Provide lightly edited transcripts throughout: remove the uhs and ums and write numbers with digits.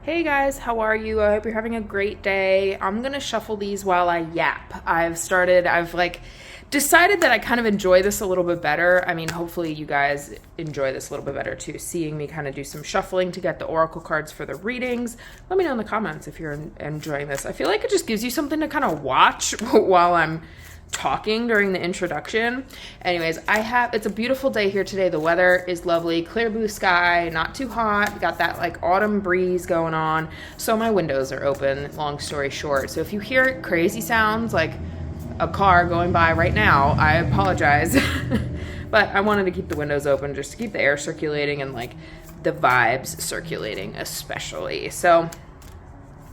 Hey guys, how are you? I hope you're having a great day. I'm gonna shuffle these while I yap. I've decided that I kind of enjoy this a little bit better. I mean, hopefully you guys enjoy this a little bit better too, seeing me kind of do some shuffling to get the oracle cards for the readings. Let me know in the comments if you're enjoying this. I feel like it just gives you something to kind of watch while I'm talking during the introduction. Anyways, it's a beautiful day here today. The weather is lovely, clear blue sky, not too hot, got that like autumn breeze going on. So my windows are open, long story short. So if you hear crazy sounds like a car going by right now, I apologize. But I wanted to keep the windows open just to keep the air circulating and like the vibes circulating especially. So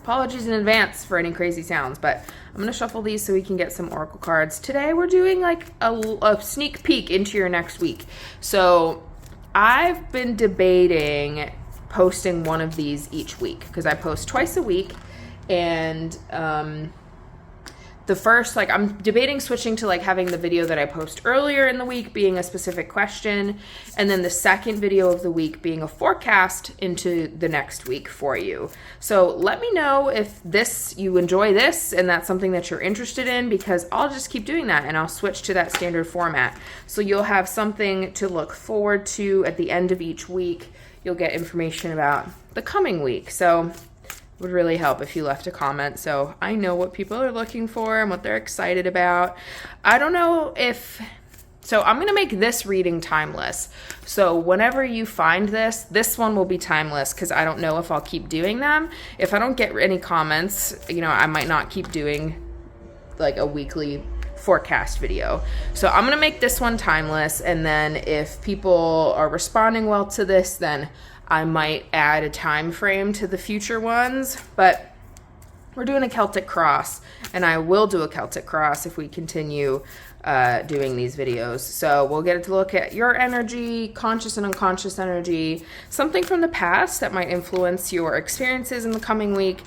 apologies in advance for any crazy sounds, but I'm going to shuffle these so we can get some oracle cards. Today we're doing like a sneak peek into your next week. So I've been debating posting one of these each week because I post twice a week, and the first, like, I'm debating switching to like having the video that I post earlier in the week being a specific question, and then the second video of the week being a forecast into the next week for you. So let me know if you enjoy this and that's something that you're interested in, because I'll just keep doing that and I'll switch to that standard format. So you'll have something to look forward to at the end of each week. You'll get information about the coming week. So would really help if you left a comment so I know what people are looking for and what they're excited about. I don't know so I'm going to make this reading timeless. So whenever you find this one will be timeless because I don't know if I'll keep doing them. If I don't get any comments, I might not keep doing like a weekly forecast video. So I'm going to make this one timeless, and then if people are responding well to this, then I might add a time frame to the future ones. But we're doing a Celtic Cross, and I will do a Celtic Cross if we continue doing these videos. So we'll get to look at your energy, conscious and unconscious energy, something from the past that might influence your experiences in the coming week,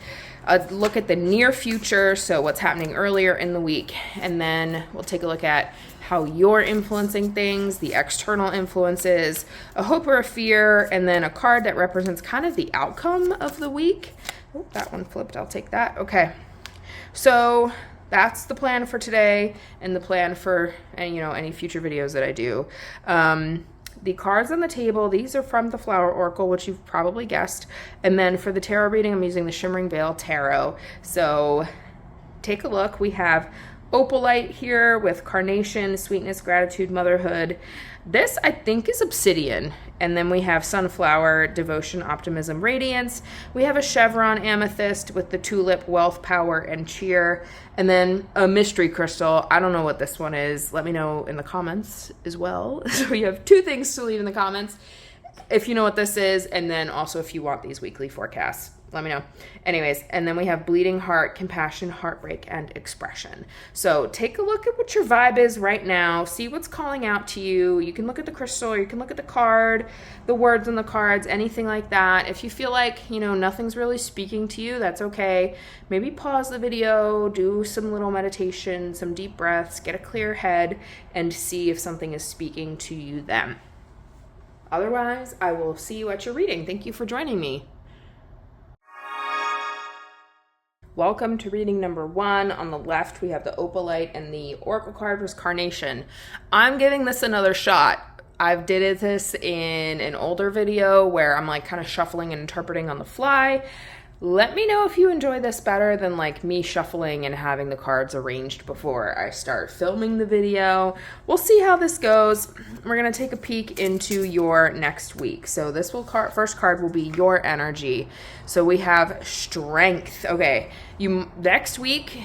a look at the near future, so what's happening earlier in the week, and then we'll take a look at how you're influencing things, the external influences, a hope or a fear, and then a card that represents kind of the outcome of the week. Oh, that one flipped. I'll take that. Okay. So that's the plan for today and the plan for any future videos that I do. The cards on the table, these are from the Flower Oracle, which you've probably guessed. And then for the tarot reading, I'm using the Shimmering Veil Tarot. So take a look. We have opalite here with carnation, sweetness, gratitude, motherhood. This I think is obsidian. And then we have sunflower, devotion, optimism, radiance. We have a chevron amethyst with the tulip, wealth, power, and cheer. And then a mystery crystal. I don't know what this one is. Let me know in the comments as well. So you have two things to leave in the comments if you know what this is, and then also if you want these weekly forecasts. Let me know. Anyways, and then we have bleeding heart, compassion, heartbreak, and expression. So take a look at what your vibe is right now. See what's calling out to you. You can look at the crystal, or you can look at the card, the words on the cards, anything like that. If you feel like, nothing's really speaking to you, that's okay. Maybe pause the video, do some little meditation, some deep breaths, get a clear head, and see if something is speaking to you then. Otherwise, I will see you at your reading. Thank you for joining me. Welcome to reading number 1. On the left, we have the opalite, and the oracle card was carnation. I'm giving this another shot. I've did this in an older video where I'm like kind of shuffling and interpreting on the fly. Let me know if you enjoy this better than like me shuffling and having the cards arranged before I start filming the video. We'll see how this goes. We're going to take a peek into your next week. So this first card will be your energy. So we have strength. Okay, next week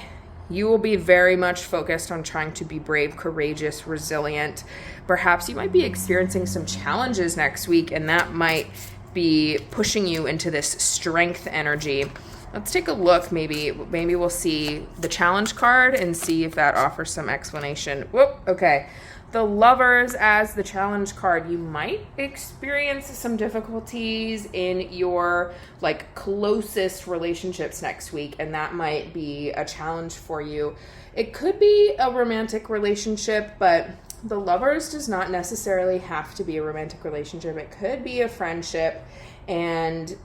you will be very much focused on trying to be brave, courageous, resilient. Perhaps you might be experiencing some challenges next week, and that might be pushing you into this strength energy. Let's take a look. Maybe we'll see the challenge card and see if that offers some explanation. Whoop, okay. The Lovers as the challenge card. You might experience some difficulties in your like closest relationships next week, and that might be a challenge for you. It could be a romantic relationship, but the Lovers does not necessarily have to be a romantic relationship. It could be a friendship, and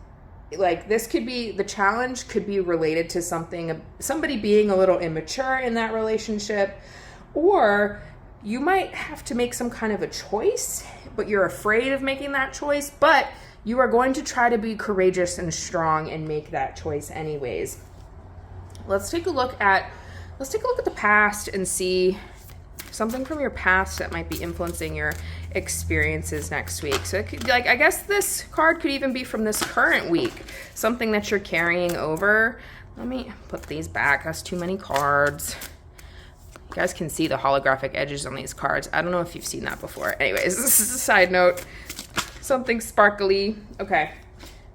like this could be, the challenge could be related to somebody being a little immature in that relationship, or you might have to make some kind of a choice, but you're afraid of making that choice, but you are going to try to be courageous and strong and make that choice anyways. Let's take a look at the past and see something from your past that might be influencing your experiences next week. So it could, like, I guess this card could even be from this current week, something that you're carrying over. Let me put these back. That's too many cards. You guys can see the holographic edges on these cards. I don't know if you've seen that before. Anyways, this is a side note. Something sparkly. Okay.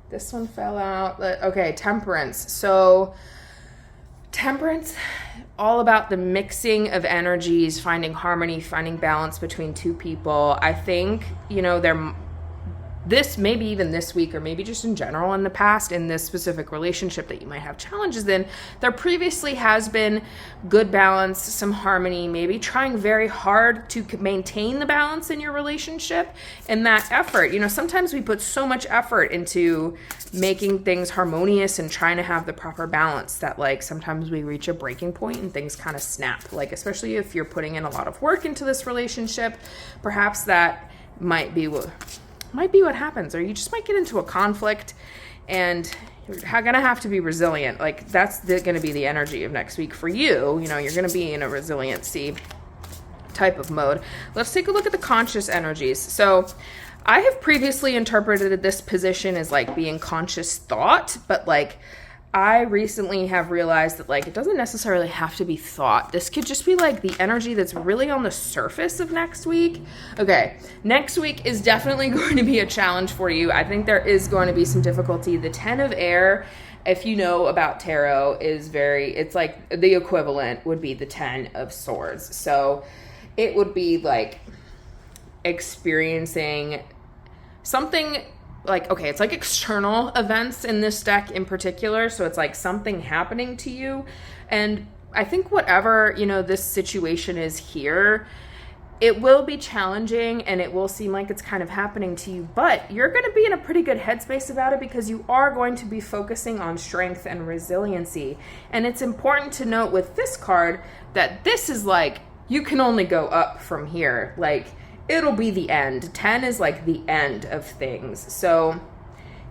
This one fell out. Okay, Temperance. So Temperance, all about the mixing of energies, finding harmony, finding balance between two people. I think, this maybe even this week, or maybe just in general in the past, in this specific relationship that you might have challenges in, there previously has been good balance, some harmony, maybe trying very hard to maintain the balance in your relationship. And that effort, sometimes we put so much effort into making things harmonious and trying to have the proper balance that, like, sometimes we reach a breaking point and things kind of snap. Like, especially if you're putting in a lot of work into this relationship, perhaps that might be what happens, or you just might get into a conflict and you're gonna have to be resilient. Like, that's gonna be the energy of next week for you. You're gonna be in a resiliency type of mode. Let's take a look at the conscious energies. So I have previously interpreted this position as like being conscious thought, but like I recently have realized that, like, it doesn't necessarily have to be thought. This could just be like the energy that's really on the surface of next week. Okay, next week is definitely going to be a challenge for you. I think there is going to be some difficulty. The 10 of air, if you know about tarot, it's like the equivalent would be the 10 of swords. So it would be like experiencing something like, okay, it's like external events in this deck in particular. So it's like something happening to you. And I think whatever, this situation is here, it will be challenging and it will seem like it's kind of happening to you, but you're going to be in a pretty good headspace about it because you are going to be focusing on strength and resiliency. And it's important to note with this card that this is like, you can only go up from here. Like, it'll be the end. 10 is like the end of things. So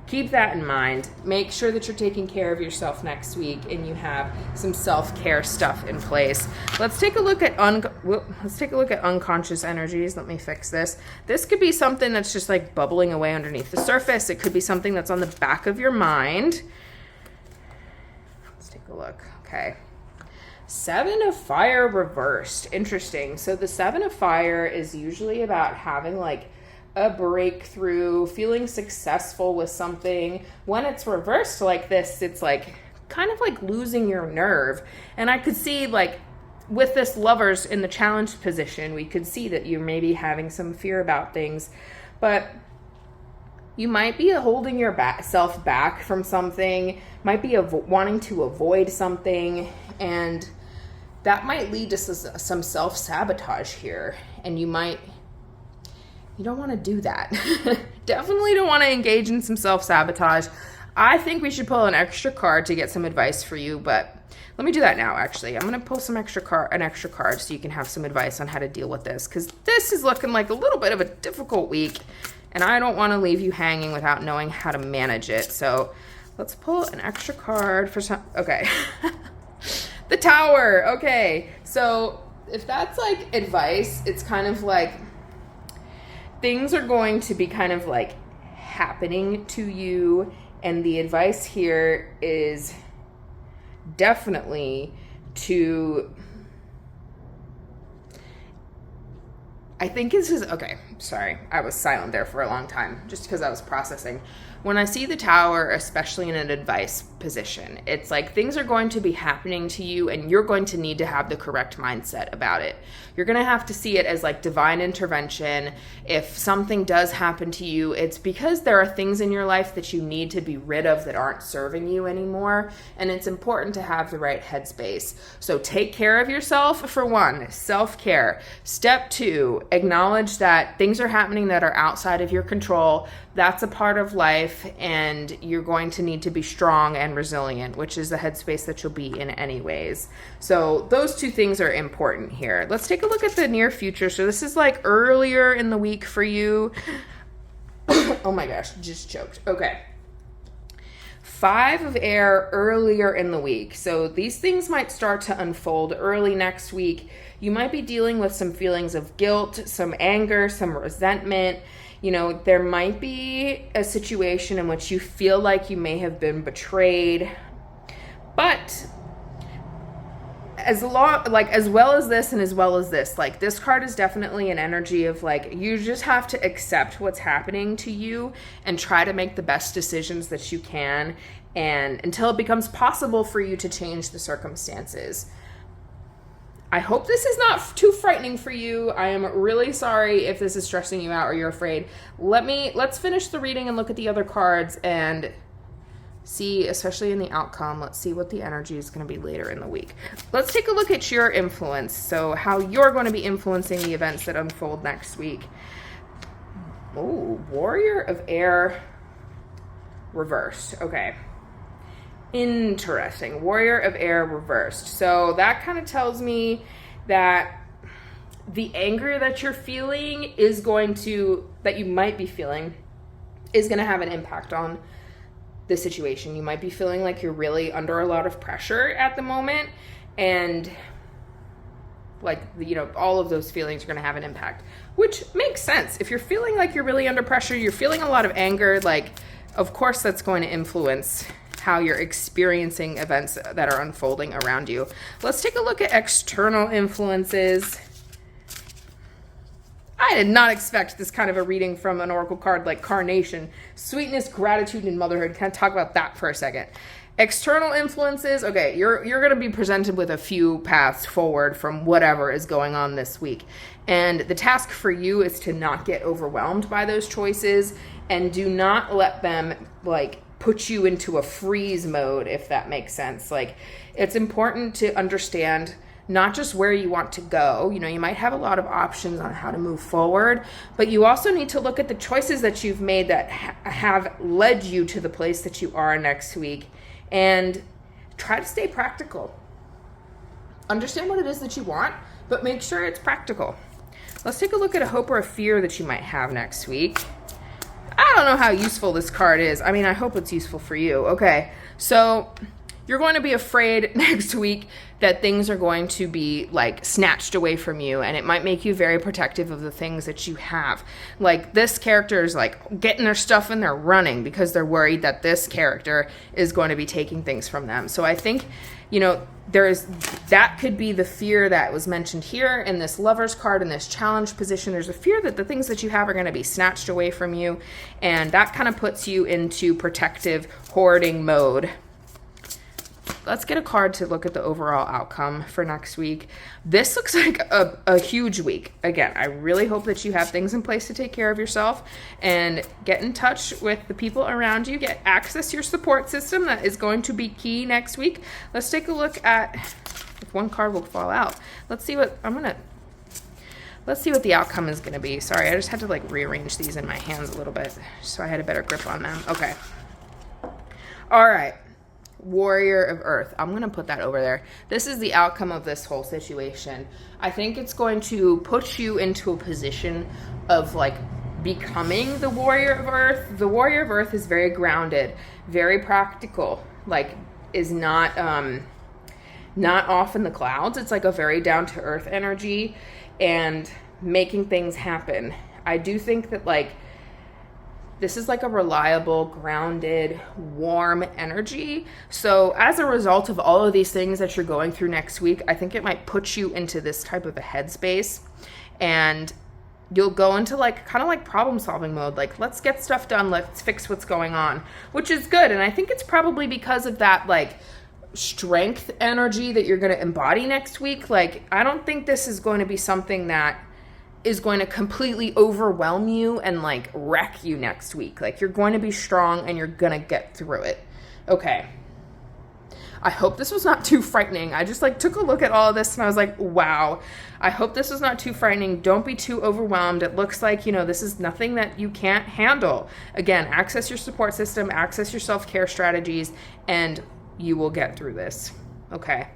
keep that in mind. Make sure that you're taking care of yourself next week and you have some self-care stuff in place. Let's take a look at unconscious energies. Let me fix this. This could be something that's just like bubbling away underneath the surface. It could be something that's on the back of your mind. Let's take a look. Okay. 7 of Fire reversed. Interesting. So the 7 of Fire is usually about having like a breakthrough, feeling successful with something. When it's reversed like this, it's like kind of like losing your nerve. And I could see, like, with this Lovers in the challenge position, we could see that you may be having some fear about things, but you might be holding yourself back from something, might be wanting to avoid something, and that might lead to some self-sabotage here. And you don't want to do that. Definitely don't want to engage in some self-sabotage. I think we should pull an extra card to get some advice for you, but let me do that now, actually. I'm going to pull an extra card so you can have some advice on how to deal with this, because this is looking like a little bit of a difficult week, and I don't want to leave you hanging without knowing how to manage it. So let's pull an extra card for some. Okay. The Tower. Okay. So if that's like advice, it's kind of like things are going to be kind of like happening to you. And the advice here is definitely to, I think this is, okay, sorry, I was silent there for a long time just because I was processing. When I see the Tower, especially in an advice position, it's like things are going to be happening to you and you're going to need to have the correct mindset about it. You're going to have to see it as like divine intervention. If something does happen to you, it's because there are things in your life that you need to be rid of that aren't serving you anymore. And it's important to have the right headspace. So take care of yourself, for one, self-care. Step 2, acknowledge that things are happening that are outside of your control. That's a part of life, and you're going to need to be strong and resilient, which is the headspace that you'll be in anyways. So those two things are important here. Let's take a look at the near future. So this is like earlier in the week for you. Oh my gosh, just choked. Okay. 5 of air earlier in the week. So these things might start to unfold early next week. You might be dealing with some feelings of guilt, some anger, some resentment. You know, there might be a situation in which you feel like you may have been betrayed. But as well as this, like this card is definitely an energy of like, you just have to accept what's happening to you and try to make the best decisions that you can, and until it becomes possible for you to change the circumstances. I hope this is not too frightening for you. I am really sorry if this is stressing you out or you're afraid. Let's finish the reading and look at the other cards and see, especially in the outcome, let's see what the energy is going to be later in the week. Let's take a look at your influence. So how you're going to be influencing the events that unfold next week. Oh, Warrior of Air reversed. Okay. Interesting. Warrior of Air reversed. So that kind of tells me that the anger that you're feeling that you might be feeling is going to have an impact on the situation. You might be feeling like you're really under a lot of pressure at the moment, and like, you know, all of those feelings are going to have an impact, which makes sense. If you're feeling like you're really under pressure, you're feeling a lot of anger, like, of course that's going to influence how you're experiencing events that are unfolding around you. Let's take a look at external influences. I did not expect this kind of a reading from an oracle card like Carnation. Sweetness, gratitude, and motherhood. Can I talk about that for a second? External influences. Okay, you're going to be presented with a few paths forward from whatever is going on this week. And the task for you is to not get overwhelmed by those choices and do not let them like put you into a freeze mode, if that makes sense. Like, it's important to understand not just where you want to go. You know, you might have a lot of options on how to move forward, but you also need to look at the choices that you've made that have led you to the place that you are next week, and try to stay practical. Understand what it is that you want, but make sure it's practical. Let's take a look at a hope or a fear that you might have next week. I don't know how useful this card is. I mean, I hope it's useful for you. Okay, so you're going to be afraid next week that things are going to be like snatched away from you, and it might make you very protective of the things that you have. Like, this character is like getting their stuff and they're running because they're worried that this character is going to be taking things from them. So I think, you know, that could be the fear that was mentioned here in this Lover's card, in this challenge position. There's a fear that the things that you have are going to be snatched away from you, and that kind of puts you into protective hoarding mode. Let's get a card to look at the overall outcome for next week. This looks like a huge week. Again, I really hope that you have things in place to take care of yourself and get in touch with the people around you. Access your support system. That is going to be key next week. Let's take a look at if one card will fall out. Let's see what the outcome is going to be. Sorry, I just had to like rearrange these in my hands a little bit so I had a better grip on them. Okay. All right. Warrior of Earth. I'm going to put that over there. This is the outcome of this whole situation. I think it's going to put you into a position of like becoming the Warrior of Earth. The Warrior of Earth is very grounded, very practical, like is not off in the clouds. It's like a very down to earth energy and making things happen. I do think that like this is like a reliable, grounded, warm energy. So as a result of all of these things that you're going through next week, I think it might put you into this type of a headspace, and you'll go into like kind of like problem solving mode. Like, let's get stuff done. Let's fix what's going on, which is good. And I think it's probably because of that like strength energy that you're going to embody next week. Like, I don't think this is going to be something that is going to completely overwhelm you and like wreck you next week. Like, you're going to be strong and you're going to get through it. Okay. I hope this was not too frightening. I just like took a look at all of this and I was like, wow, I hope this was not too frightening. Don't be too overwhelmed. It looks like, this is nothing that you can't handle. Again, access your support system, access your self-care strategies, and you will get through this. Okay.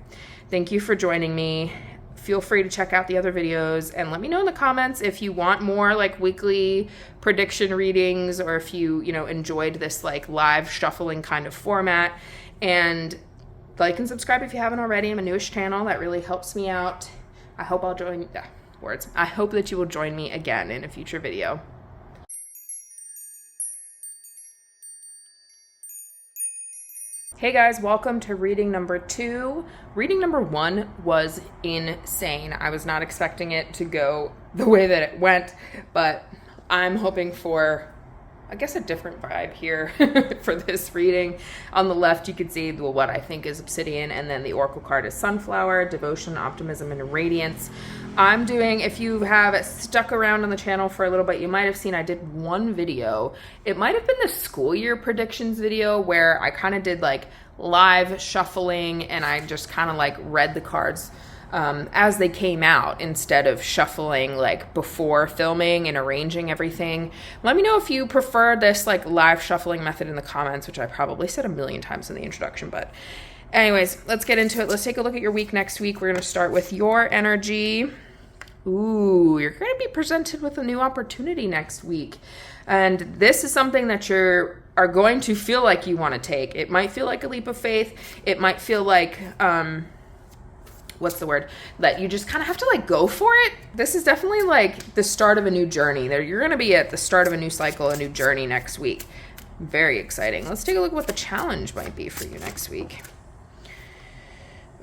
Thank you for joining me. Feel free to check out the other videos and let me know in the comments if you want more like weekly prediction readings, or if you enjoyed this like live shuffling kind of format. And like and subscribe if you haven't already. I'm a newish channel. That really helps me out. I hope I hope that you will join me again in a future video. Hey guys, welcome to reading number 2. Reading number 1 was insane. I was not expecting it to go the way that it went, but I'm hoping for, I guess, a different vibe here for this reading. On the left, you can see what I think is obsidian, and then the oracle card is sunflower, devotion, optimism, and radiance. I'm doing, if you have stuck around on the channel for a little bit, you might have seen I did one video. It might have been the school year predictions video where I kind of did like live shuffling and I just kind of like read the cards as they came out instead of shuffling like before filming and arranging everything. Let me know if you prefer this like live shuffling method in the comments, which I probably said a million times in the introduction, but anyways, let's get into it. Let's take a look at your week next week. We're going to start with your energy. Ooh, you're going to be presented with a new opportunity next week. And this is something that are going to feel like you want to take. It might feel like a leap of faith. It might feel like, what's the word? That you just kind of have to like go for it. This is definitely like the start of a new journey. You're going to be at the start of a new cycle, a new journey next week. Very exciting. Let's take a look at what the challenge might be for you next week.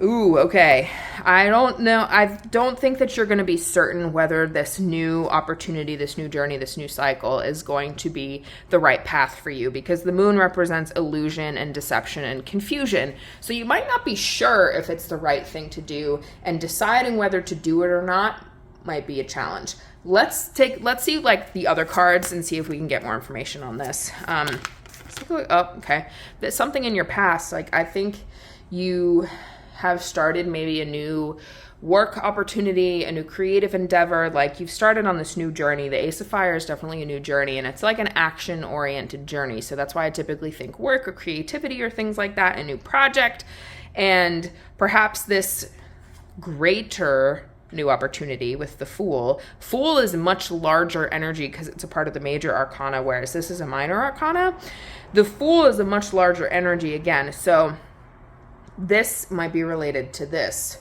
Ooh, okay. I don't know. I don't think that you're going to be certain whether this new opportunity, this new journey, this new cycle is going to be the right path for you, because the moon represents illusion and deception and confusion. So you might not be sure if it's the right thing to do, and deciding whether to do it or not might be a challenge. Let's see like the other cards and see if we can get more information on this. Let's take a look. Oh, okay. There's something in your past. Like, I think you have started maybe a new work opportunity, a new creative endeavor. Like, you've started on this new journey. The Ace of Fire is definitely a new journey, and it's like an action-oriented journey. So that's why I typically think work or creativity or things like that, a new project, and perhaps this greater new opportunity with the Fool. Fool is much larger energy because it's a part of the major arcana, whereas this is a minor arcana. The Fool is a much larger energy again. So this might be related to this.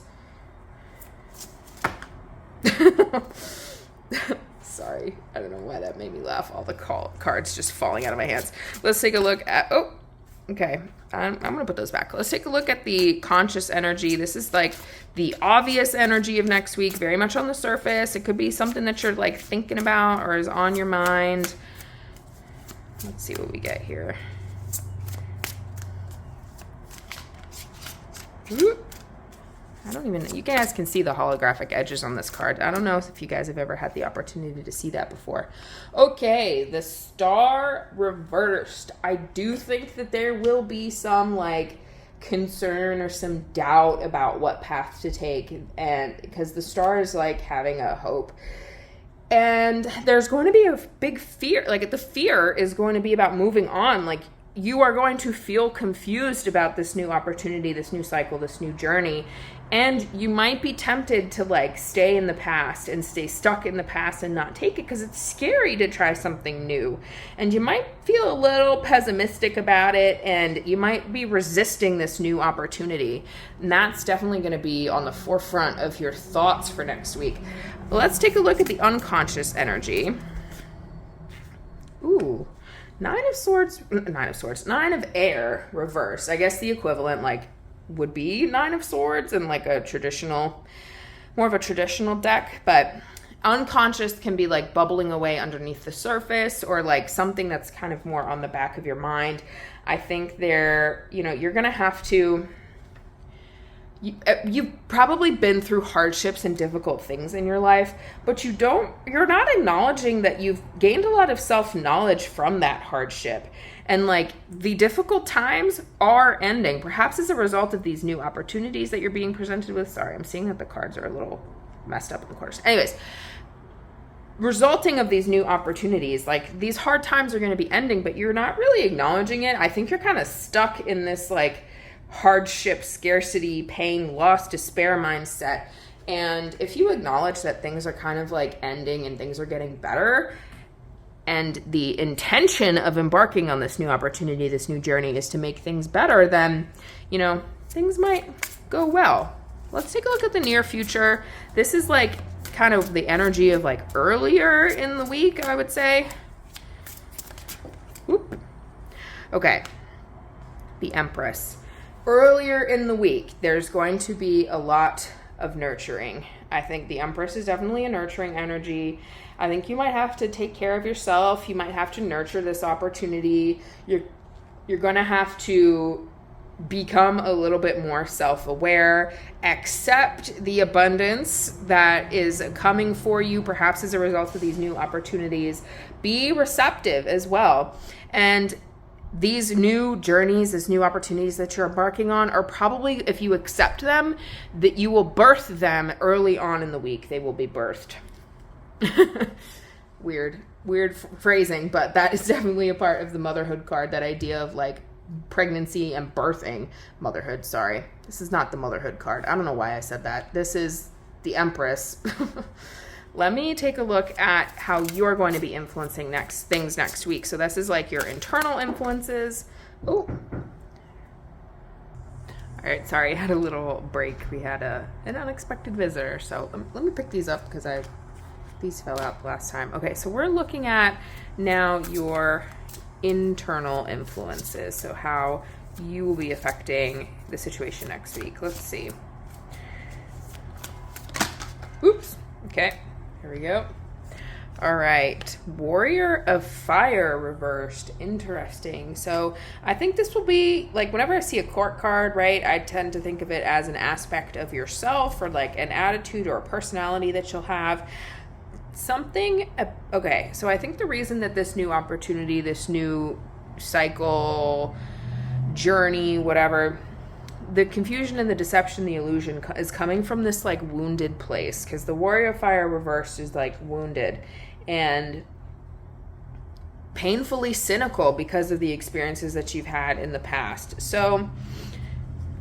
Sorry, I don't know why that made me laugh. All the cards just falling out of my hands. Let's take a look at, oh, okay. I'm going to put those back. Let's take a look at the conscious energy. This is like the obvious energy of next week, very much on the surface. It could be something that you're like thinking about or is on your mind. Let's see what we get here. I don't even, you guys can see the holographic edges on this card. I don't know if you guys have ever had the opportunity to see that before. Okay, the Star reversed. I do think that there will be some like concern or some doubt about what path to take, and because the Star is like having a hope. And there's going to be a big fear. Like, the fear is going to be about moving on. Like, you are going to feel confused about this new opportunity, this new cycle, this new journey. And you might be tempted to like stay in the past and stay stuck in the past and not take it because it's scary to try something new. And you might feel a little pessimistic about it, and you might be resisting this new opportunity. And that's definitely going to be on the forefront of your thoughts for next week. Let's take a look at the unconscious energy. Ooh. Nine of Air reverse. I guess the equivalent like would be Nine of Swords in like a traditional, more of a traditional deck, but unconscious can be like bubbling away underneath the surface, or like something that's kind of more on the back of your mind. I think you're going to have to, you've probably been through hardships and difficult things in your life, but you're not acknowledging that you've gained a lot of self-knowledge from that hardship. And like the difficult times are ending, perhaps as a result of these new opportunities that you're being presented with. Sorry, I'm seeing that the cards are a little messed up in the corners. Anyways, resulting of these new opportunities, like these hard times are going to be ending, but you're not really acknowledging it. I think you're kind of stuck in this like hardship, scarcity, pain, loss, despair mindset. And if you acknowledge that things are kind of like ending and things are getting better, and the intention of embarking on this new opportunity, this new journey is to make things better, then, you know, things might go well. Let's take a look at the near future. This is like kind of the energy of like earlier in the week, I would say. Whoop. Okay. The Empress. Earlier in the week, there's going to be a lot of nurturing. I think the Empress is definitely a nurturing energy. I think you might have to take care of yourself. You might have to nurture this opportunity. You're going to have to become a little bit more self-aware, accept the abundance that is coming for you, perhaps as a result of these new opportunities. Be receptive as well. And these new journeys, these new opportunities that you're embarking on are probably, if you accept them, that you will birth them early on in the week. They will be birthed. Weird phrasing, but that is definitely a part of the motherhood card, that idea of like pregnancy and birthing. Motherhood, sorry. This is not the motherhood card. I don't know why I said that. This is the Empress. Let me take a look at how you're going to be influencing things next week. So this is like your internal influences. Oh. All right, sorry, I had a little break. We had an unexpected visitor. So let me pick these up because these fell out last time. Okay, so we're looking at now your internal influences. So how you will be affecting the situation next week. Let's see. Oops. Okay. Here we go. All right. Warrior of Fire reversed. Interesting. So I think this will be like whenever I see a court card, right, I tend to think of it as an aspect of yourself or like an attitude or a personality that you'll have. Something. Okay. So I think the reason that this new opportunity, this new cycle, journey, whatever, the confusion and the deception, the illusion is coming from this like wounded place, because the Warrior of Fire reversed is like wounded and painfully cynical because of the experiences that you've had in the past. So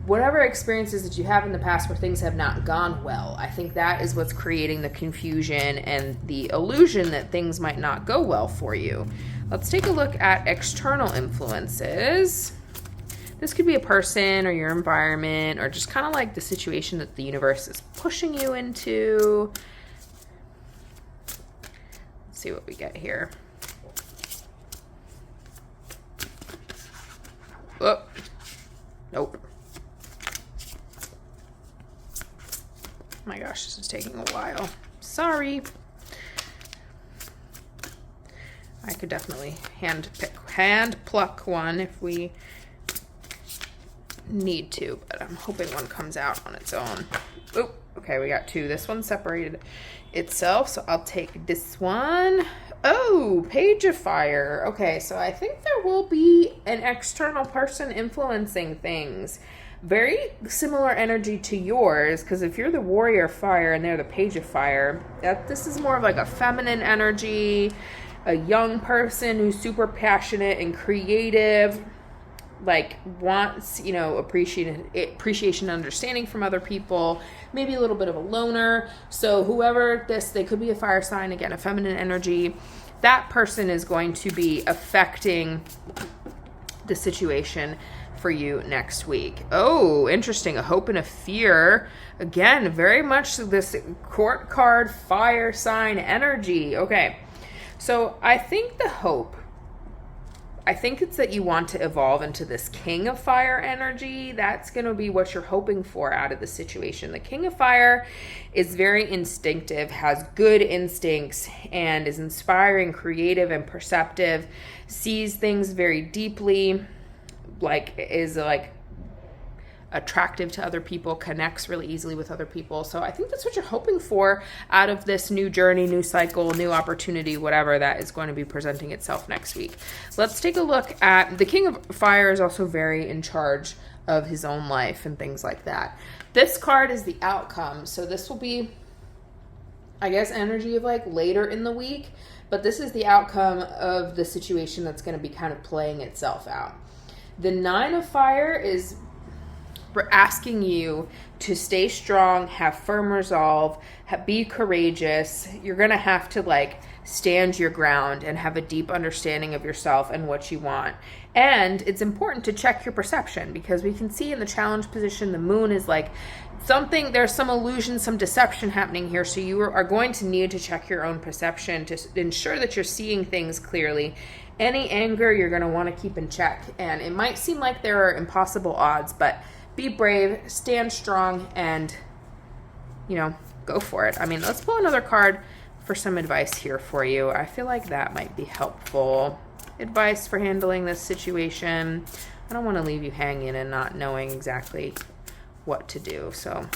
whatever experiences that you have in the past where things have not gone well, I think that is what's creating the confusion and the illusion that things might not go well for you. Let's take a look at external influences. This could be a person or your environment or just kind of like the situation that the universe is pushing you into. Let's see what we get here. Oh, nope. My gosh, this is taking a while. Sorry. I could definitely hand pluck one if we need to, but I'm hoping one comes out on its own. Oh, okay, we got two. This one separated itself, so I'll take this one. Oh, Page of Fire. Okay, so I think there will be an external person influencing things. Very similar energy to yours, because if you're the Warrior of Fire and they're the Page of Fire, this is more of like a feminine energy, a young person who's super passionate and creative, like wants, appreciation and understanding from other people, maybe a little bit of a loner. So whoever they could be a fire sign, again, a feminine energy. That person is going to be affecting the situation for you next week. Oh, interesting. A hope and a fear. Again, very much this court card, fire sign energy. Okay. So I think the hope, it's that you want to evolve into this King of Fire energy. That's going to be what you're hoping for out of the situation. The King of Fire is very instinctive, has good instincts, and is inspiring, creative, and perceptive, sees things very deeply, is like attractive to other people, connects really easily with other people. So I think that's what you're hoping for out of this new journey, new cycle, new opportunity, whatever that is going to be presenting itself next week. Let's take a look at the King of Fire is also very in charge of his own life and things like that. This card is the outcome. So this will be, I guess, energy of like later in the week, but this is the outcome of the situation that's going to be kind of playing itself out. The Nine of Fire is asking you to stay strong, have firm resolve, be courageous. You're going to have to like stand your ground and have a deep understanding of yourself and what you want. And it's important to check your perception, because we can see in the challenge position, the moon is like there's some illusion, some deception happening here. So you are going to need to check your own perception to ensure that you're seeing things clearly. Any anger you're going to want to keep in check. And it might seem like there are impossible odds, but be brave, stand strong, and, go for it. I mean, let's pull another card for some advice here for you. I feel like that might be helpful. Advice for handling this situation. I don't want to leave you hanging and not knowing exactly what to do. So,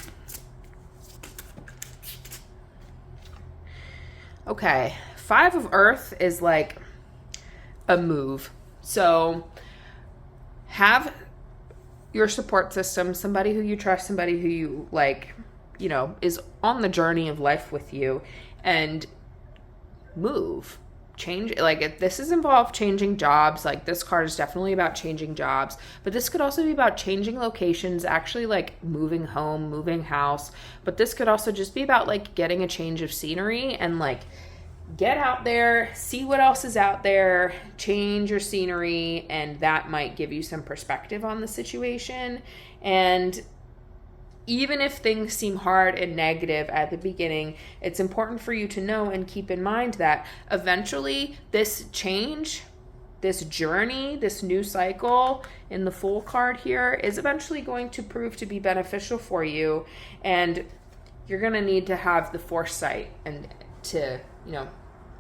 okay. Five of Earth is like a move. So have your support system, somebody who you trust, somebody who you like, is on the journey of life with you, and move. Change, like if this is involved changing jobs, like this card is definitely about changing jobs, but this could also be about changing locations, actually like moving home, moving house. But this could also just be about like getting a change of scenery and like get out there, see what else is out there, change your scenery, and that might give you some perspective on the situation. And even if things seem hard and negative at the beginning, it's important for you to know and keep in mind that eventually this change, this journey, this new cycle in the Fool card here is eventually going to prove to be beneficial for you. And you're going to need to have the foresight and to,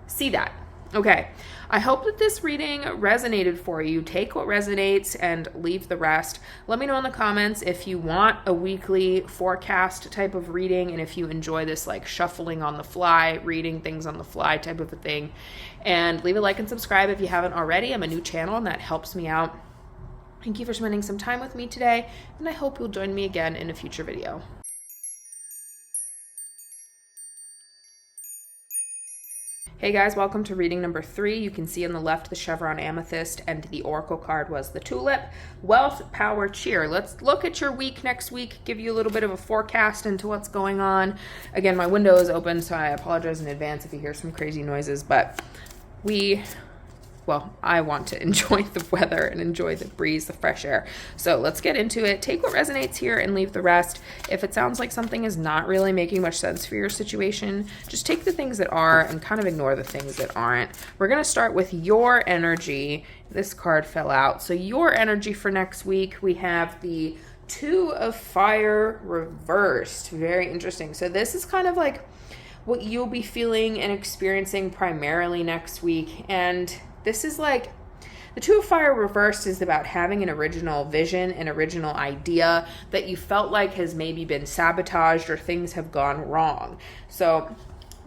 see that. Okay, I hope that this reading resonated for you. Take what resonates and leave the rest. Let me know in the comments if you want a weekly forecast type of reading, and if you enjoy this like shuffling on the fly, reading things on the fly type of a thing. And leave a like and subscribe if you haven't already. I'm a new channel and that helps me out. Thank you for spending some time with me today, and I hope you'll join me again in a future video. Hey guys, welcome to reading number 3. You can see on the left the chevron amethyst, and the oracle card was the tulip. Wealth, power, cheer. Let's look at your week next week, give you a little bit of a forecast into what's going on. Again, my window is open, so I apologize in advance if you hear some crazy noises, but I want to enjoy the weather and enjoy the breeze, the fresh air. So let's get into it. Take what resonates here and leave the rest. If it sounds like something is not really making much sense for your situation, just take the things that are and kind of ignore the things that aren't. We're going to start with your energy. This card fell out. So your energy for next week, we have the Two of Fire reversed. Very interesting. So this is kind of like what you'll be feeling and experiencing primarily next week. And this is like, the Two of Fire reversed is about having an original vision, an original idea that you felt like has maybe been sabotaged or things have gone wrong. So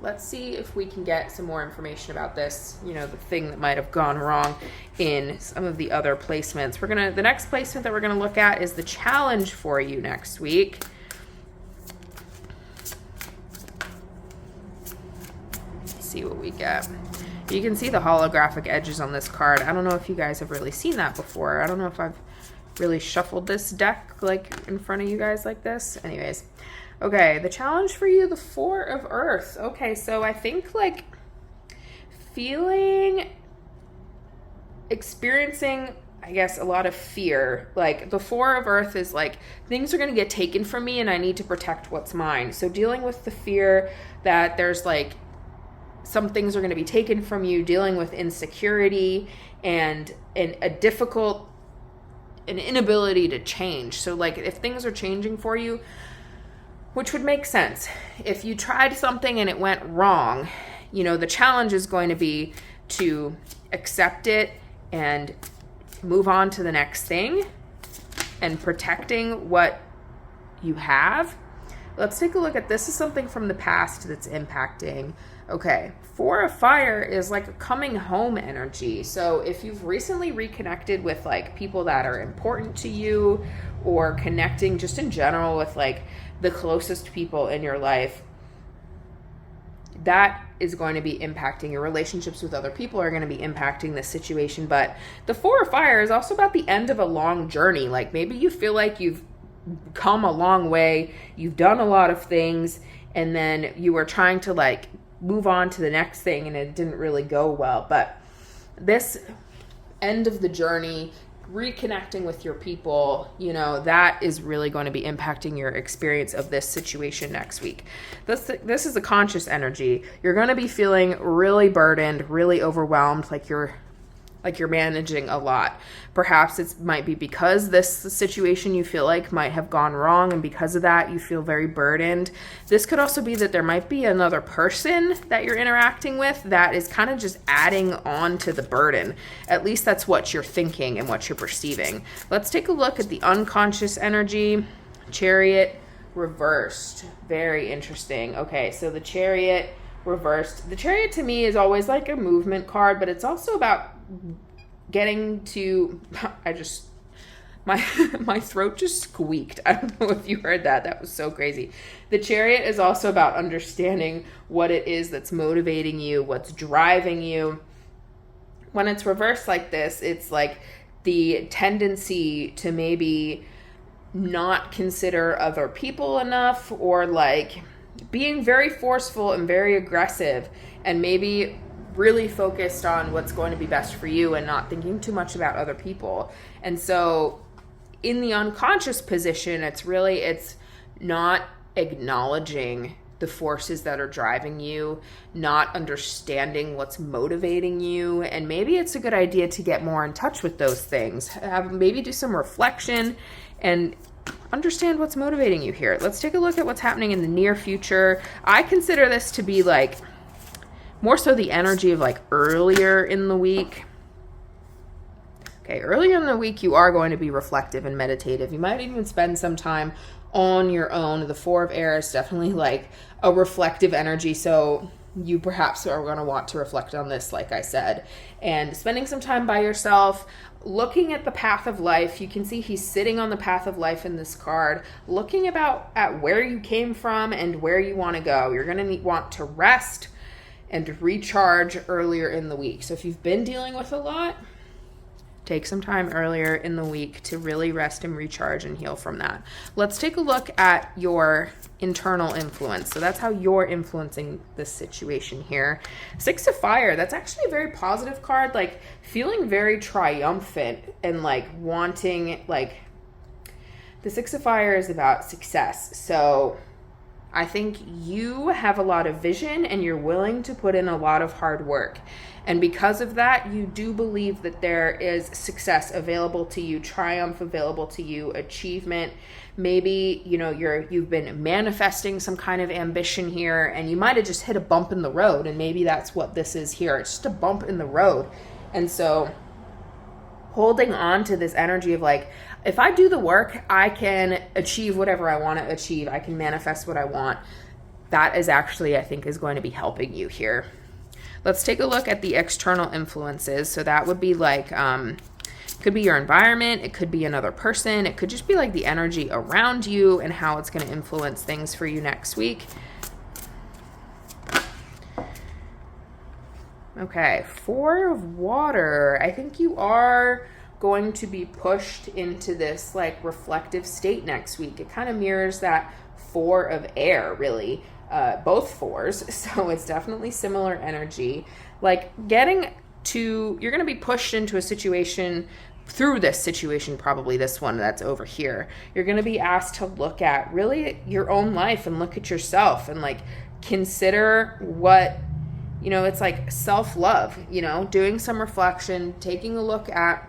let's see if we can get some more information about this, the thing that might have gone wrong in some of the other placements. The next placement that we're gonna look at is the challenge for you next week. Let's see what we get. You can see the holographic edges on this card. I don't know if you guys have really seen that before. I don't know if I've really shuffled this deck like in front of you guys like this. Anyways, okay, the challenge for you, the Four of Earth. Okay, so I think like experiencing, I guess, a lot of fear. Like the Four of Earth is like, things are going to get taken from me and I need to protect what's mine. So dealing with the fear that there's like, some things are going to be taken from you, dealing with insecurity and an inability to change. So like if things are changing for you, which would make sense. If you tried something and it went wrong, the challenge is going to be to accept it and move on to the next thing. and protecting what you have. Let's take a look at this. Is something from the past that's impacting. Okay, Four of Fire is like a coming home energy. So if you've recently reconnected with like people that are important to you, or connecting just in general with like the closest people in your life, that is going to be impacting your relationships with other people, are going to be impacting this situation. But the Four of Fire is also about the end of a long journey. Like maybe you feel like you've come a long way, you've done a lot of things, and then you were trying to like move on to the next thing and it didn't really go well. But this end of the journey, reconnecting with your people, you know, that is really going to be impacting your experience of this situation next week. This is a conscious energy. You're going to be feeling really burdened, really overwhelmed, like you're managing a lot. Perhaps it might be because this situation you feel like might have gone wrong, and because of that you feel very burdened. This could also be that there might be another person that you're interacting with that is kind of just adding on to the burden. At least that's what you're thinking and what you're perceiving. Let's take a look at the unconscious energy. Chariot reversed. Very interesting. Okay, so the Chariot reversed. The Chariot to me is always like a movement card, but it's also about getting to, my throat just squeaked. I don't know if you heard that. That was so crazy. The Chariot is also about understanding what it is that's motivating you, what's driving you. When it's reversed like this, it's like the tendency to maybe not consider other people enough, or like being very forceful and very aggressive, and maybe really focused on what's going to be best for you and not thinking too much about other people. And so in the unconscious position, it's not acknowledging the forces that are driving you, not understanding what's motivating you. And maybe it's a good idea to get more in touch with those things. Maybe do some reflection and understand what's motivating you here. Let's take a look at what's happening in the near future. I consider this to be like more so the energy of like earlier in the week. Okay, earlier in the week, you are going to be reflective and meditative. You might even spend some time on your own. The Four of Air is definitely like a reflective energy. So you perhaps are going to want to reflect on this, like I said, and spending some time by yourself, looking at the path of life. You can see he's sitting on the path of life in this card, looking at where you came from and where you want to go. You're going to want to rest and recharge earlier in the week. So if you've been dealing with a lot, take some time earlier in the week to really rest and recharge and heal from that. Let's take a look at your internal influence. So that's how you're influencing this situation here. Six of Fire, that's actually a very positive card, like feeling very triumphant and like wanting, like the Six of Fire is about success. So I think you have a lot of vision and you're willing to put in a lot of hard work. And because of that, you do believe that there is success available to you, triumph available to you, achievement. Maybe, you know, you've been manifesting some kind of ambition here, and you might have just hit a bump in the road, and maybe that's what this is here. It's just a bump in the road. And so holding on to this energy of like, if I do the work, I can achieve whatever I want to achieve. I can manifest what I want. That is actually, I think, is going to be helping you here. Let's take a look at the external influences. So that would be like, could be your environment. It could be another person. It could just be like the energy around you and how it's going to influence things for you next week. Okay, Four of Water. I think you are going to be pushed into this like reflective state next week. It kind of mirrors that Four of Air, really. Both fours, so it's definitely similar energy. Like you're going to be pushed into a situation, through this situation, probably this one that's over here. You're going to be asked to look at really your own life and look at yourself and like consider what, you know, it's like self-love, you know, doing some reflection, taking a look at,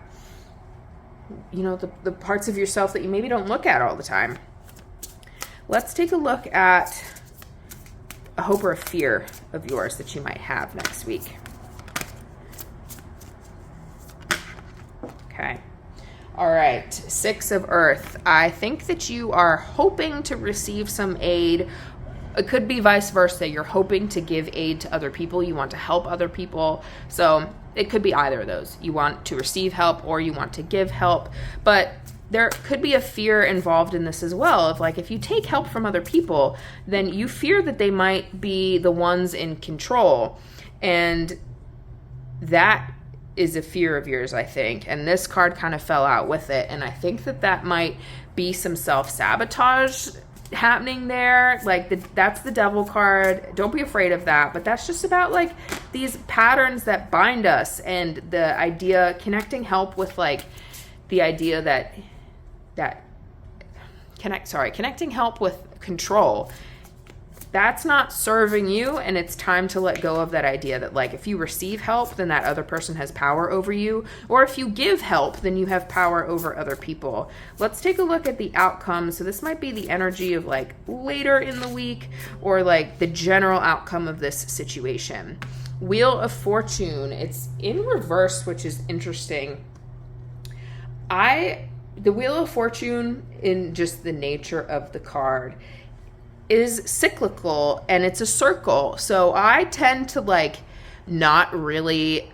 you know, the parts of yourself that you maybe don't look at all the time. Let's take a look at a hope or a fear of yours that you might have next week. Okay. All right, Six of Earth. I think that you are hoping to receive some aid. It could be vice versa. You're hoping to give aid to other people. You want to help other people. So it could be either of those. You want to receive help or you want to give help. But there could be a fear involved in this as well. Of like, if you take help from other people, then you fear that they might be the ones in control. And that is a fear of yours, I think. And this card kind of fell out with it. And I think that that might be some self-sabotage happening there. Like that's the Devil card. Don't be afraid of that. But that's just about like these patterns that bind us, and the idea, connecting help with like the idea connecting help with control. That's not serving you, and it's time to let go of that idea that like if you receive help, then that other person has power over you, or if you give help, then you have power over other people. Let's take a look at the outcome. So this might be the energy of like later in the week, or like the general outcome of this situation. Wheel of Fortune. It's in reverse, which is interesting. The Wheel of Fortune, in just the nature of the card, is cyclical, and it's a circle. So I tend to like not really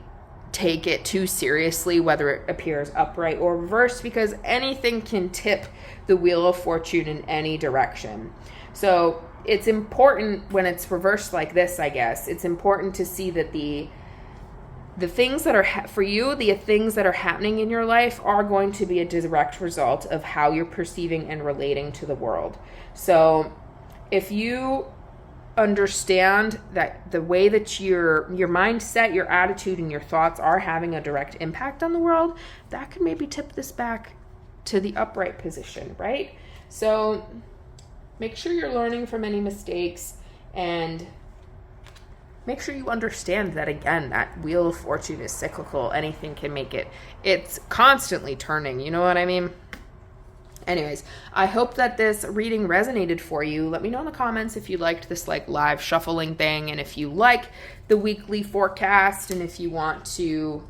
take it too seriously whether it appears upright or reversed, because anything can tip the Wheel of Fortune in any direction. So it's important when it's reversed like this, I guess. It's important to see that the things that are for you, the things that are happening in your life are going to be a direct result of how you're perceiving and relating to the world. So if you understand that the way that your mindset, your attitude, and your thoughts are having a direct impact on the world, that could maybe tip this back to the upright position, right? So make sure you're learning from any mistakes, and make sure you understand that, again, that Wheel of Fortune is cyclical. Anything can make it. It's constantly turning. You know what I mean? Anyways, I hope that this reading resonated for you. Let me know in the comments if you liked this like live shuffling thing, and if you like the weekly forecast, and if you want to,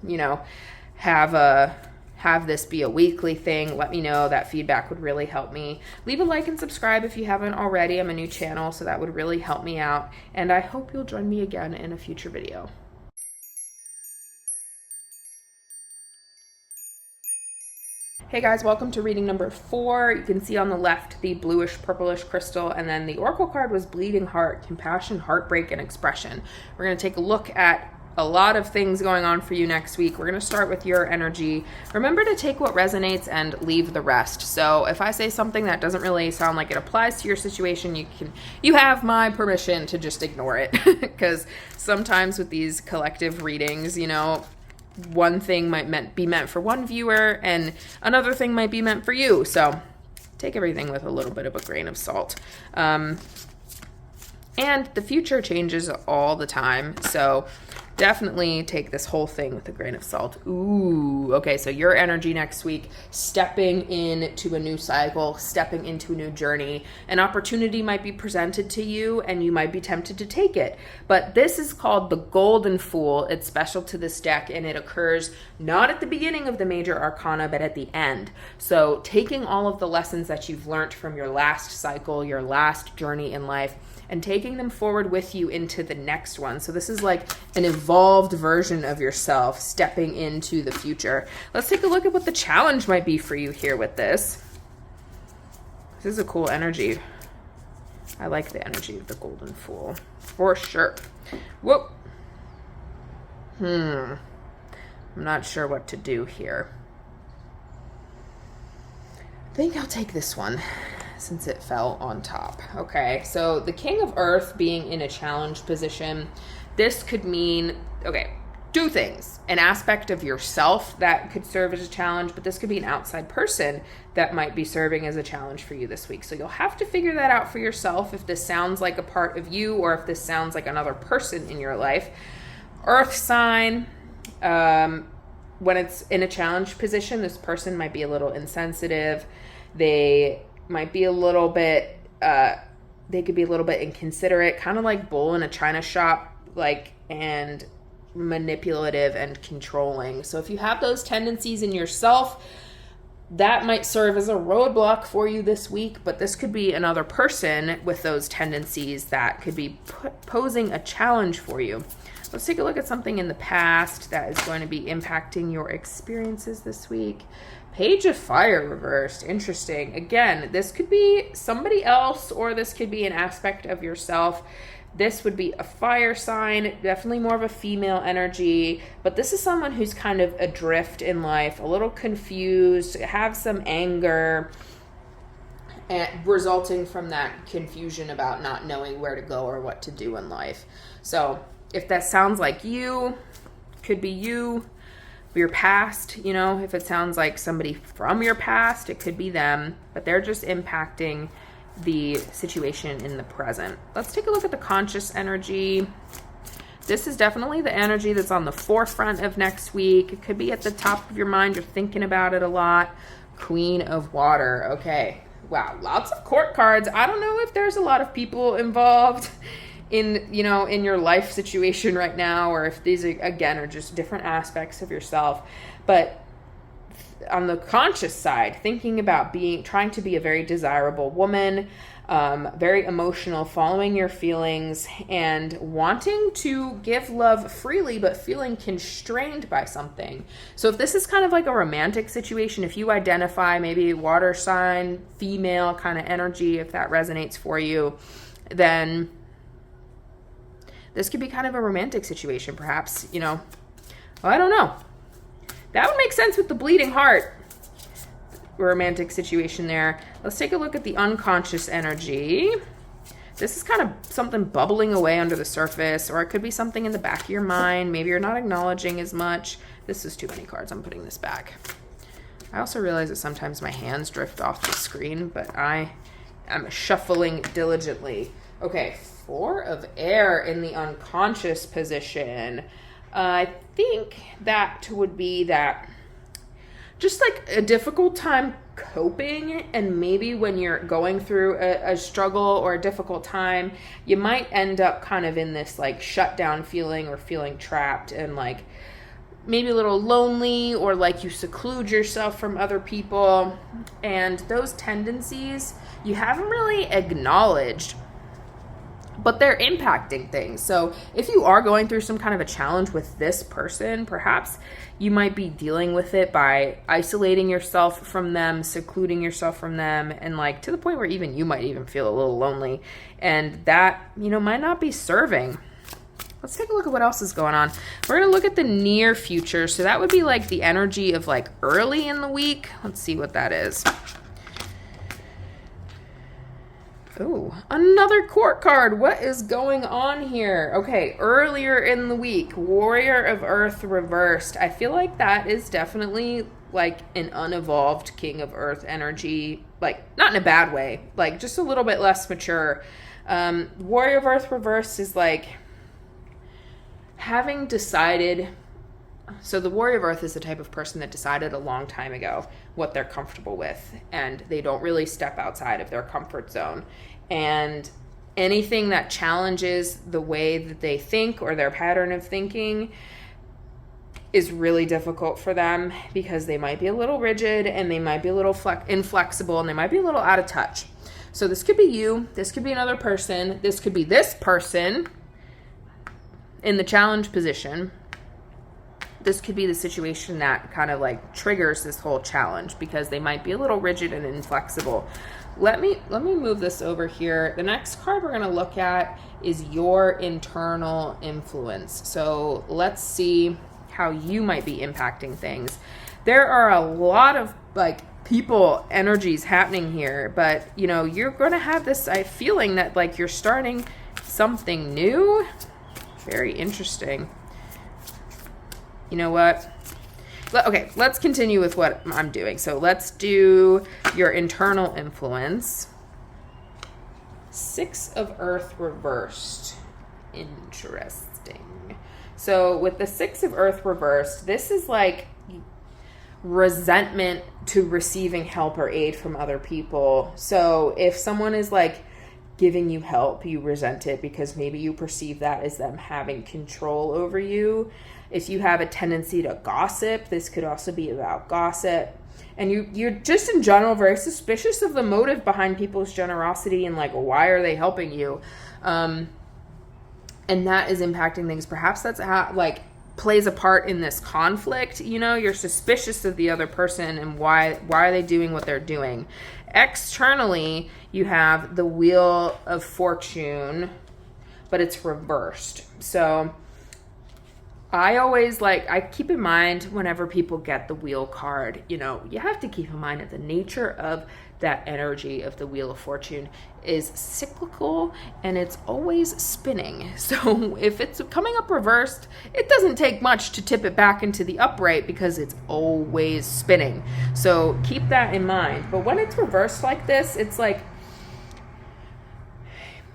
have this be a weekly thing. Let me know. That feedback would really help me. Leave a like and subscribe if you haven't already. I'm a new channel, so that would really help me out. And I hope you'll join me again in a future video. Hey guys, welcome to reading number 4. You can see on the left the bluish purplish crystal, and then the oracle card was Bleeding Heart, Compassion, Heartbreak, and Expression. We're going to take a look at a lot of things going on for you next week. We're going to start with your energy. Remember to take what resonates and leave the rest. So if I say something that doesn't really sound like it applies to your situation, you have my permission to just ignore it. Because sometimes with these collective readings, one thing might be meant for one viewer and another thing might be meant for you. So take everything with a little bit of a grain of salt. And the future changes all the time. So definitely take this whole thing with a grain of salt. Ooh, okay, so your energy next week, stepping into a new cycle, stepping into a new journey. An opportunity might be presented to you and you might be tempted to take it. But this is called the Golden Fool. It's special to this deck, and it occurs not at the beginning of the major arcana, but at the end. So taking all of the lessons that you've learned from your last cycle, your last journey in life, and taking them forward with you into the next one. So this is like an evolved version of yourself stepping into the future. Let's take a look at what the challenge might be for you here with this. This is a cool energy. I like the energy of the Golden Fool for sure. Whoop. I'm not sure what to do here. I think I'll take this one, since it fell on top. Okay, so the King of Earth being in a challenge position, this could mean, two things. An aspect of yourself that could serve as a challenge, but this could be an outside person that might be serving as a challenge for you this week. So you'll have to figure that out for yourself, if this sounds like a part of you or if this sounds like another person in your life. Earth sign, when it's in a challenge position, this person might be a little insensitive. They might be a little bit, they could be a little bit inconsiderate, kind of like bull in a china shop, and manipulative and controlling. So if you have those tendencies in yourself, that might serve as a roadblock for you this week, but this could be another person with those tendencies that could be posing a challenge for you. Let's take a look at something in the past that is going to be impacting your experiences this week. Page of Fire reversed. Interesting. Again, this could be somebody else, or this could be an aspect of yourself. This would be a fire sign, definitely more of a female energy, but this is someone who's kind of adrift in life, a little confused, have some anger, and resulting from that confusion about not knowing where to go or what to do in life. So if that sounds like you, could be you, your past, you know, if it sounds like somebody from your past, it could be them, but they're just impacting the situation in the present. Let's take a look at the conscious energy. This is definitely the energy that's on the forefront of next week. It could be at the top of your mind. You're thinking about it a lot. Queen of Water. Okay. Wow. Lots of court cards. I don't know if there's a lot of people involved in, you know, in your life situation right now, or if these, again, are just different aspects of yourself. But on the conscious side, thinking about trying to be a very desirable woman, very emotional, following your feelings, and wanting to give love freely, but feeling constrained by something. So if this is kind of like a romantic situation, if you identify maybe water sign, female kind of energy, if that resonates for you, then this could be kind of a romantic situation, perhaps, you know. Well, I don't know. That would make sense with the bleeding heart romantic situation there. Let's take a look at the unconscious energy. This is kind of something bubbling away under the surface, or it could be something in the back of your mind. Maybe you're not acknowledging as much. This is too many cards. I'm putting this back. I also realize that sometimes my hands drift off the screen, but I am shuffling diligently. Okay, 4 of Air in the unconscious position. I think that would be that just like a difficult time coping, and maybe when you're going through a struggle or a difficult time, you might end up kind of in this like shutdown feeling, or feeling trapped and like maybe a little lonely, or like you seclude yourself from other people. And those tendencies you haven't really acknowledged, but they're impacting things. So if you are going through some kind of a challenge with this person, perhaps you might be dealing with it by isolating yourself from them, secluding yourself from them, and like to the point where even you might even feel a little lonely, and that, you know, might not be serving. Let's take a look at what else is going on. We're going to look at the near future. So that would be like the energy of like early in the week. Let's see what that is. Oh, another court card. What is going on here? Okay, earlier in the week, Warrior of Earth reversed. I feel like that is definitely like an unevolved King of Earth energy. Like, not in a bad way. Like, just a little bit less mature. Warrior of Earth reversed is like having decided. So the Warrior of Earth is the type of person that decided a long time ago what they're comfortable with, and they don't really step outside of their comfort zone. And anything that challenges the way that they think or their pattern of thinking is really difficult for them, because they might be a little rigid, and they might be a little inflexible, and they might be a little out of touch. So this could be you, this could be another person, this could be this person in the challenge position. This could be the situation that kind of like triggers this whole challenge, because they might be a little rigid and inflexible. Let me move this over here. The next card we're going to look at is your internal influence. So let's see how you might be impacting things. There are a lot of like people energies happening here, but you know, you're going to have this feeling that like you're starting something new. Very interesting. You know what? Okay, let's continue with what I'm doing. So let's do your internal influence. 6 of Earth reversed. Interesting. So with the 6 of Earth reversed, this is like resentment to receiving help or aid from other people. So if someone is like giving you help, you resent it because maybe you perceive that as them having control over you. If you have a tendency to gossip, this could also be about gossip. And you're just in general very suspicious of the motive behind people's generosity and like, why are they helping you? And that is impacting things. Perhaps that's how, like, plays a part in this conflict. You know, you're suspicious of the other person and why are they doing what they're doing. Externally, you have the Wheel of Fortune, but it's reversed. So I keep in mind whenever people get the Wheel card, you know, you have to keep in mind that the nature of that energy of the Wheel of Fortune is cyclical and it's always spinning. So if it's coming up reversed, it doesn't take much to tip it back into the upright because it's always spinning. So keep that in mind. But when it's reversed like this, it's like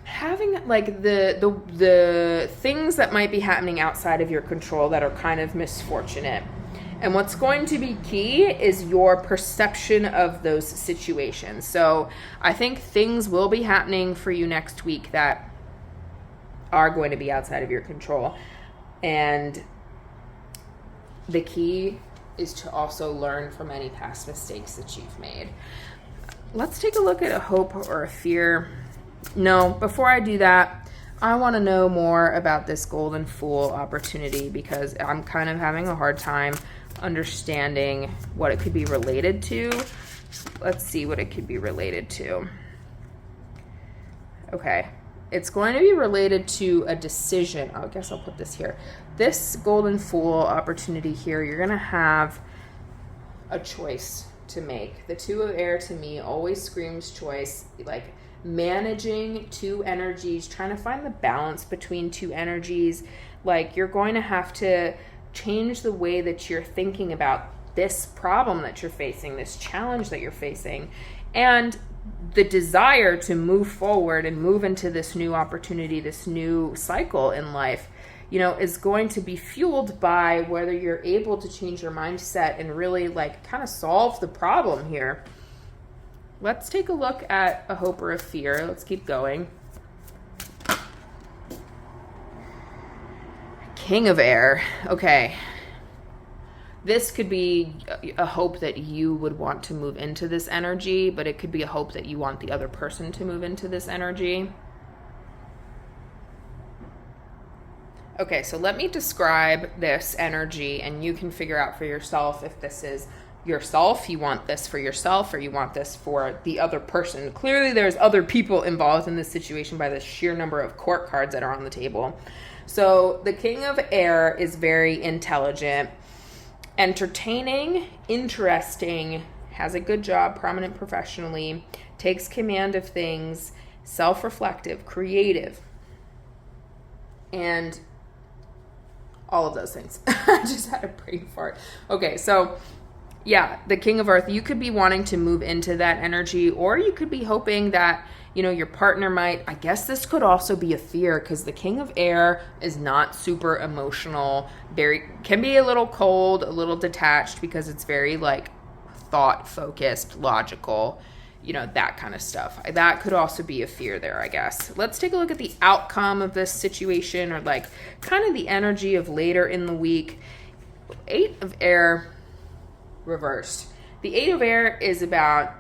having like the things that might be happening outside of your control that are kind of misfortunate. And what's going to be key is your perception of those situations. So I think things will be happening for you next week that are going to be outside of your control. And the key is to also learn from any past mistakes that you've made. Let's take a look at a hope or a fear. No, before I do that, I want to know more about this Golden Fool opportunity because I'm kind of having a hard time understanding what it could be related to. Let's see what it could be related to. Okay, it's going to be related to a decision. I guess I'll put this here. This Golden Fool opportunity here, you're going to have a choice to make. The Two of Air to me always screams choice, like managing two energies, trying to find the balance between two energies. Like you're going to have to change the way that you're thinking about this problem that you're facing, this challenge that you're facing, and the desire to move forward and move into this new opportunity, this new cycle in life, you know, is going to be fueled by whether you're able to change your mindset and really like kind of solve the problem here. Let's take a look at a hope or a fear. Let's keep going. King of Air. Okay. This could be a hope that you would want to move into this energy, but it could be a hope that you want the other person to move into this energy. Okay, so let me describe this energy and you can figure out for yourself if this is yourself, you want this for yourself, or you want this for the other person. Clearly there's other people involved in this situation by the sheer number of court cards that are on the table. So the King of Air is very intelligent, entertaining, interesting, has a good job, prominent professionally, takes command of things, self-reflective, creative, and all of those things. I just had a brain fart. Okay, so yeah, the King of Earth, you could be wanting to move into that energy, or you could be hoping that, you know, your partner might. I guess this could also be a fear because the King of Air is not super emotional, can be a little cold, a little detached because it's very like thought focused, logical, you know, that kind of stuff. That could also be a fear there, I guess. Let's take a look at the outcome of this situation, or like kind of the energy of later in the week. Eight of Air reversed. The Eight of Air is about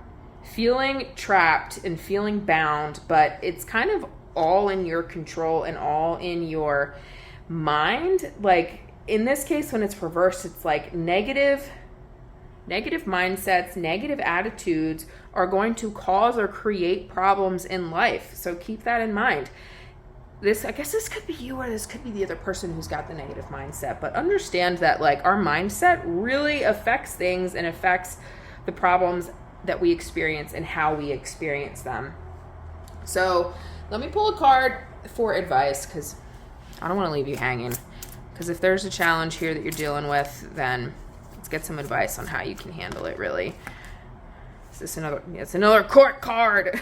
feeling trapped and feeling bound, but it's kind of all in your control and all in your mind. Like in this case, when it's reversed, it's like negative mindsets, negative attitudes are going to cause or create problems in life. So keep that in mind. I guess this could be you, or this could be the other person who's got the negative mindset, but understand that like our mindset really affects things and affects the problems that we experience and how we experience them. So let me pull a card for advice because I don't want to leave you hanging, because if there's a challenge here that you're dealing with, then let's get some advice on how you can handle it really. Is this another? It's another court card.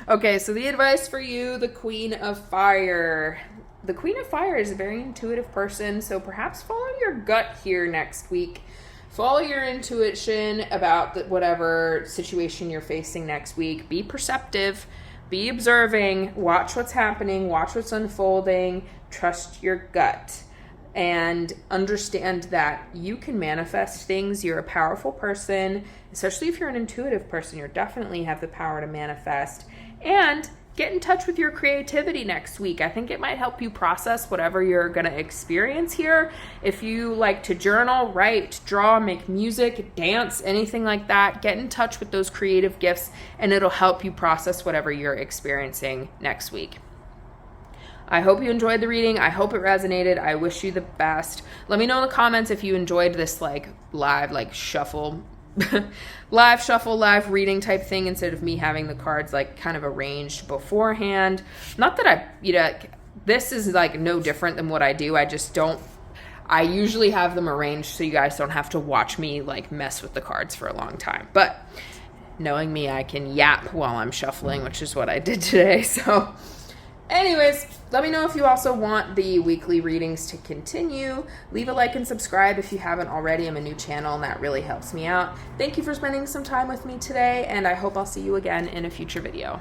Okay, so the advice for you, the Queen of Fire. The Queen of Fire is a very intuitive person, so perhaps follow your gut here next week. Follow your intuition about whatever situation you're facing next week. Be perceptive, be observing, watch what's happening, watch what's unfolding, trust your gut. and understand that you can manifest things. You're a powerful person, especially if you're an intuitive person. You definitely have the power to manifest. And get in touch with your creativity next week. I think it might help you process whatever you're going to experience here. If you like to journal, write, draw, make music, dance, anything like that, get in touch with those creative gifts, and it'll help you process whatever you're experiencing next week. I hope you enjoyed the reading. I hope it resonated. I wish you the best. Let me know in the comments if you enjoyed this live shuffle, live reading type thing instead of me having the cards kind of arranged beforehand. Not that this is no different than what I do. I usually have them arranged so you guys don't have to watch me mess with the cards for a long time. But knowing me, I can yap while I'm shuffling, which is what I did today. So anyways, let me know if you also want the weekly readings to continue. Leave a like and subscribe if you haven't already. I'm a new channel and that really helps me out. Thank you for spending some time with me today, and I hope I'll see you again in a future video.